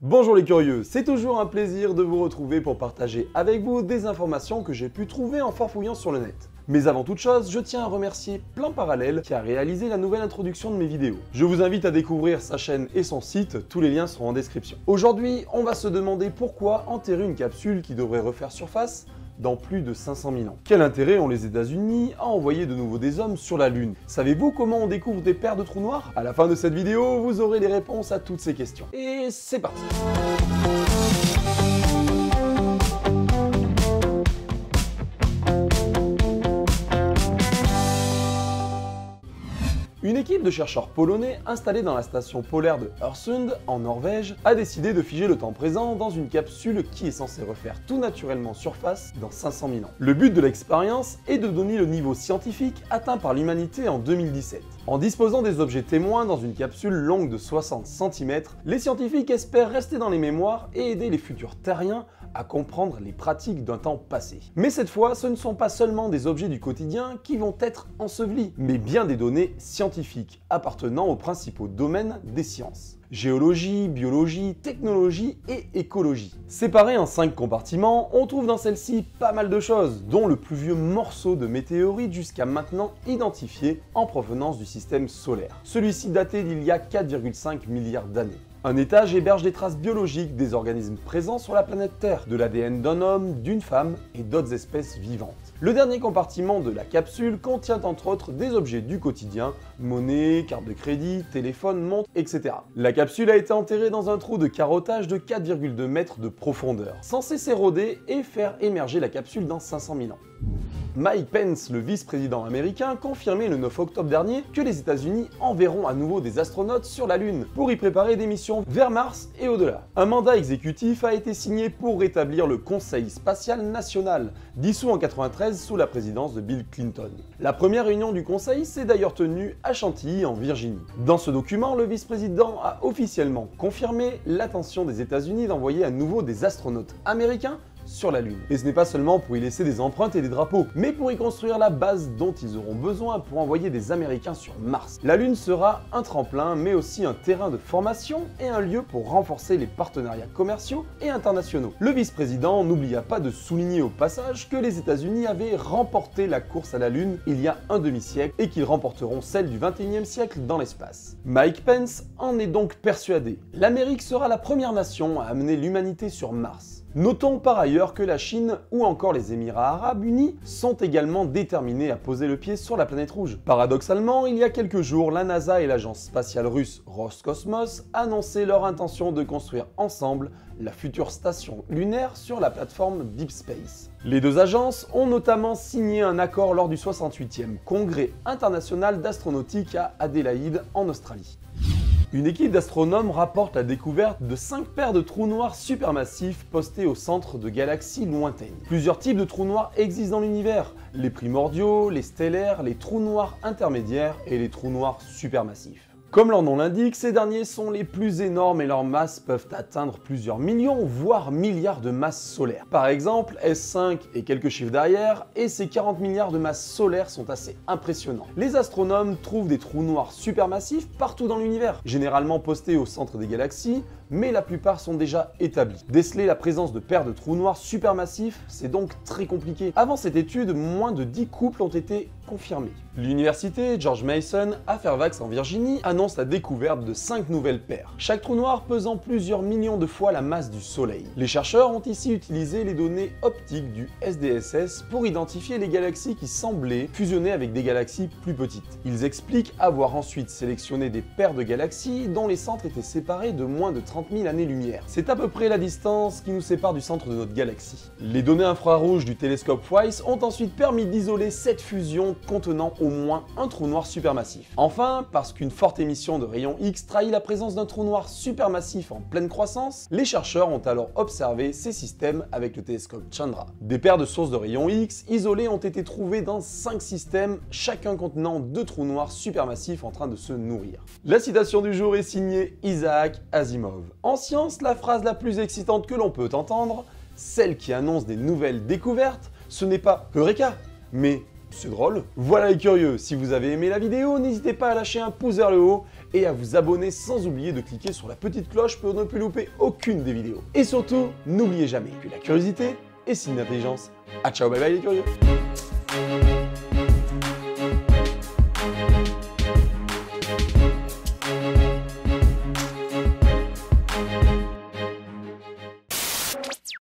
Bonjour les curieux, c'est toujours un plaisir de vous retrouver pour partager avec vous des informations que j'ai pu trouver en farfouillant sur le net. Mais avant toute chose, je tiens à remercier Plan Parallèle qui a réalisé la nouvelle introduction de mes vidéos. Je vous invite à découvrir sa chaîne et son site, tous les liens seront en description. Aujourd'hui, on va se demander pourquoi enterrer une capsule qui devrait refaire surface dans plus de 500 000 ans. Quel intérêt ont les États-Unis à envoyer de nouveau des hommes sur la Lune? Savez-vous comment on découvre des paires de trous noirs? À la fin de cette vidéo, vous aurez les réponses à toutes ces questions. Et c'est parti! Une équipe de chercheurs polonais installés dans la station polaire de Øresund, en Norvège, a décidé de figer le temps présent dans une capsule qui est censée refaire tout naturellement surface dans 500 000 ans. Le but de l'expérience est de donner le niveau scientifique atteint par l'humanité en 2017. En disposant des objets témoins dans une capsule longue de 60 cm, les scientifiques espèrent rester dans les mémoires et aider les futurs terriens à comprendre les pratiques d'un temps passé. Mais cette fois, ce ne sont pas seulement des objets du quotidien qui vont être ensevelis, mais bien des données scientifiques appartenant aux principaux domaines des sciences. Géologie, biologie, technologie et écologie. Séparées en 5 compartiments, on trouve dans celle-ci pas mal de choses, dont le plus vieux morceau de météorite jusqu'à maintenant identifié en provenance du système solaire. Celui-ci daté d'il y a 4,5 milliards d'années. Un étage héberge des traces biologiques des organismes présents sur la planète Terre, de l'ADN d'un homme, d'une femme et d'autres espèces vivantes. Le dernier compartiment de la capsule contient entre autres des objets du quotidien, monnaie, carte de crédit, téléphone, montre, etc. La capsule a été enterrée dans un trou de carottage de 4,2 mètres de profondeur, censé s'éroder et faire émerger la capsule dans 500 000 ans. Mike Pence, le vice-président américain, confirmait le 9 octobre dernier que les États-Unis enverront à nouveau des astronautes sur la Lune pour y préparer des missions vers Mars et au-delà. Un mandat exécutif a été signé pour rétablir le Conseil spatial national, dissous en 1993 sous la présidence de Bill Clinton. La première réunion du Conseil s'est d'ailleurs tenue à Chantilly, en Virginie. Dans ce document, le vice-président a officiellement confirmé l'intention des États-Unis d'envoyer à nouveau des astronautes américains sur la Lune. Et ce n'est pas seulement pour y laisser des empreintes et des drapeaux, mais pour y construire la base dont ils auront besoin pour envoyer des Américains sur Mars. La Lune sera un tremplin, mais aussi un terrain de formation et un lieu pour renforcer les partenariats commerciaux et internationaux. Le vice-président n'oublia pas de souligner au passage que les États-Unis avaient remporté la course à la Lune il y a un demi-siècle et qu'ils remporteront celle du 21e siècle dans l'espace. Mike Pence en est donc persuadé. L'Amérique sera la première nation à amener l'humanité sur Mars. Notons par ailleurs que la Chine ou encore les Émirats arabes unis sont également déterminés à poser le pied sur la planète rouge. Paradoxalement, il y a quelques jours, la NASA et l'agence spatiale russe Roscosmos annonçaient leur intention de construire ensemble la future station lunaire sur la plateforme Deep Space. Les deux agences ont notamment signé un accord lors du 68e Congrès international d'astronautique à Adélaïde en Australie. Une équipe d'astronomes rapporte la découverte de 5 paires de trous noirs supermassifs postés au centre de galaxies lointaines. Plusieurs types de trous noirs existent dans l'univers, les primordiaux, les stellaires, les trous noirs intermédiaires et les trous noirs supermassifs. Comme leur nom l'indique, ces derniers sont les plus énormes et leurs masses peuvent atteindre plusieurs millions, voire milliards de masses solaires. Par exemple, S5 et quelques chiffres derrière, et ces 40 milliards de masses solaires sont assez impressionnants. Les astronomes trouvent des trous noirs supermassifs partout dans l'univers, généralement postés au centre des galaxies, mais la plupart sont déjà établis. Déceler la présence de paires de trous noirs supermassifs, c'est donc très compliqué. Avant cette étude, moins de 10 couples ont été confirmés. L'université George Mason à Fairfax en Virginie annonce la découverte de 5 nouvelles paires, chaque trou noir pesant plusieurs millions de fois la masse du Soleil. Les chercheurs ont ici utilisé les données optiques du SDSS pour identifier les galaxies qui semblaient fusionner avec des galaxies plus petites. Ils expliquent avoir ensuite sélectionné des paires de galaxies dont les centres étaient séparés de moins de 30 000 années-lumière. C'est à peu près la distance qui nous sépare du centre de notre galaxie. Les données infrarouges du télescope WISE ont ensuite permis d'isoler cette fusion contenant au moins un trou noir supermassif. Enfin, parce qu'une forte émission de rayons X trahit la présence d'un trou noir supermassif en pleine croissance, les chercheurs ont alors observé ces systèmes avec le télescope Chandra. Des paires de sources de rayons X isolées ont été trouvées dans 5 systèmes, chacun contenant 2 trous noirs supermassifs en train de se nourrir. La citation du jour est signée Isaac Asimov. En science, la phrase la plus excitante que l'on peut entendre, celle qui annonce des nouvelles découvertes, ce n'est pas Eureka, mais c'est drôle. Voilà les curieux, si vous avez aimé la vidéo, n'hésitez pas à lâcher un pouce vers le haut et à vous abonner sans oublier de cliquer sur la petite cloche pour ne plus louper aucune des vidéos. Et surtout, n'oubliez jamais que la curiosité est signe d'intelligence. Ah ciao, bye bye les curieux.